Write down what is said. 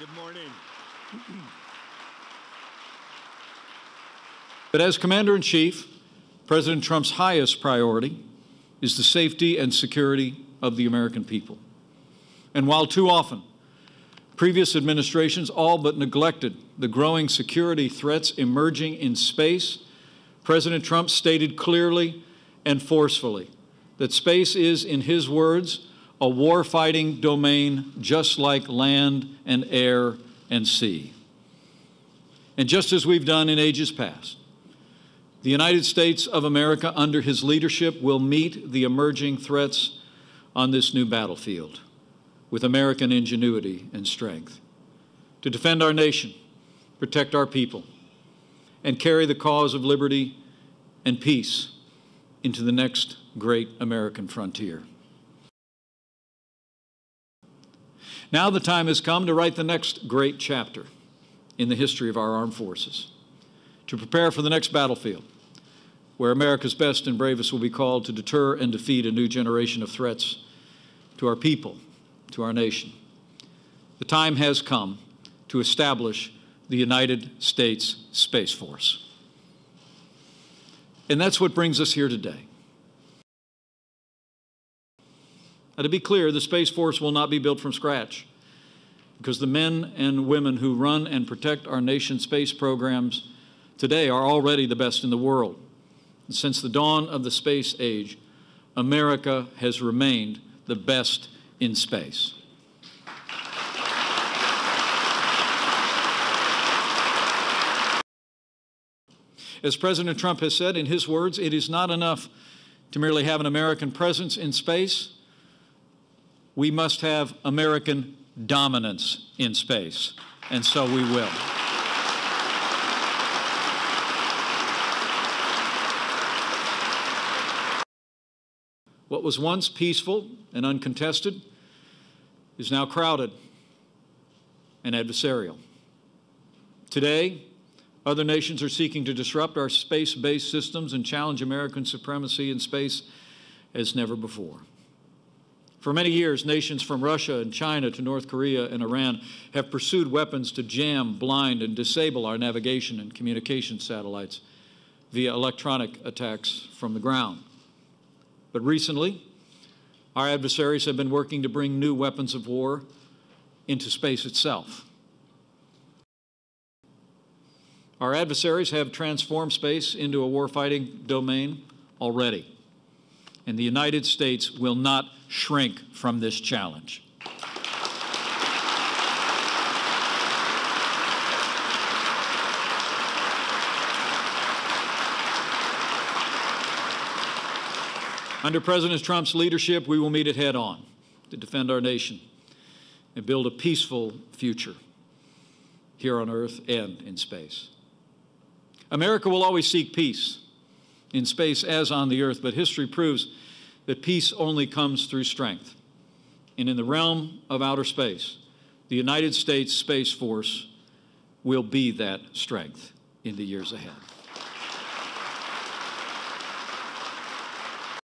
Good morning. But as Commander-in-Chief, President Trump's highest priority is the safety and security of the American people. And while too often previous administrations all but neglected the growing security threats emerging in space, President Trump stated clearly and forcefully that space is, in his words, a war-fighting domain just like land and air and sea. And just as we've done in ages past, the United States of America, under his leadership, will meet the emerging threats on this new battlefield with American ingenuity and strength to defend our nation, protect our people, and carry the cause of liberty and peace into the next great American frontier. Now the time has come to write the next great chapter in the history of our armed forces, to prepare for the next battlefield, where America's best and bravest will be called to deter and defeat a new generation of threats to our people, to our nation. The time has come to establish the United States Space Force. And that's what brings us here today. Now, to be clear, the Space Force will not be built from scratch, because the men and women who run and protect our nation's space programs today are already the best in the world. And since the dawn of the space age, America has remained the best in space. As President Trump has said, in his words, it is not enough to merely have an American presence in space. We must have American dominance in space, and so we will. What was once peaceful and uncontested is now crowded and adversarial. Today, other nations are seeking to disrupt our space-based systems and challenge American supremacy in space as never before. For many years, nations from Russia and China to North Korea and Iran have pursued weapons to jam, blind, and disable our navigation and communication satellites via electronic attacks from the ground. But recently, our adversaries have been working to bring new weapons of war into space itself. Our adversaries have transformed space into a warfighting domain already, and the United States will not shrink from this challenge. Under President Trump's leadership, we will meet it head on to defend our nation and build a peaceful future here on Earth and in space. America will always seek peace in space as on the Earth, but history proves that peace only comes through strength. And in the realm of outer space, the United States Space Force will be that strength in the years ahead.